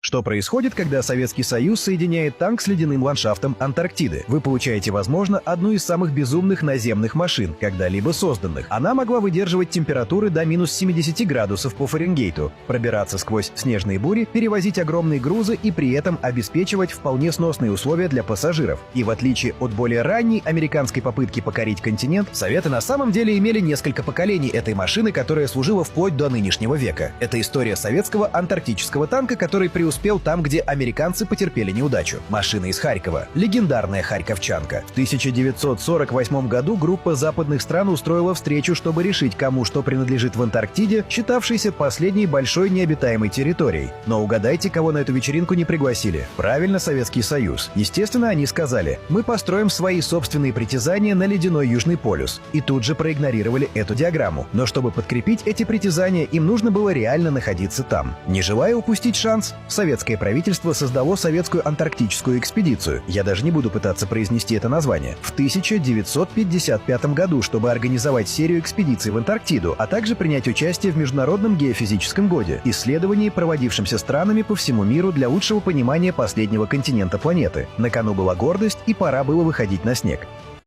Что происходит, когда Советский Союз соединяет танк с ледяным ландшафтом Антарктиды? Вы получаете, возможно, одну из самых безумных наземных машин, когда-либо созданных. Она могла выдерживать температуры до минус 70 градусов по Фаренгейту, пробираться сквозь снежные бури, перевозить огромные грузы и при этом обеспечивать вполне сносные условия для пассажиров. И в отличие от более ранней американской попытки покорить континент, Советы на самом деле имели несколько поколений этой машины, которая служила вплоть до нынешнего века. Это история советского антарктического танка, который преуспел там, где американцы потерпели неудачу. Машина из Харькова. Легендарная харьковчанка. В 1948 году группа западных стран устроила встречу, чтобы решить, кому что принадлежит в Антарктиде, считавшейся последней большой необитаемой территорией. Но угадайте, кого на эту вечеринку не пригласили? Правильно, Советский Союз. Естественно, они сказали: мы построим свои собственные притязания на ледяной Южный полюс. И тут же проигнорировали эту диаграмму. Но чтобы подкрепить эти притязания, им нужно было реально находиться там. Не желая упустить шанс, советское правительство создало советскую антарктическую экспедицию, я даже не буду пытаться произнести это название, в 1955 году, чтобы организовать серию экспедиций в Антарктиду, а также принять участие в Международном геофизическом годе, исследовании, проводившемся странами по всему миру для лучшего понимания последнего континента планеты. На кону была гордость, и пора было выходить на снег.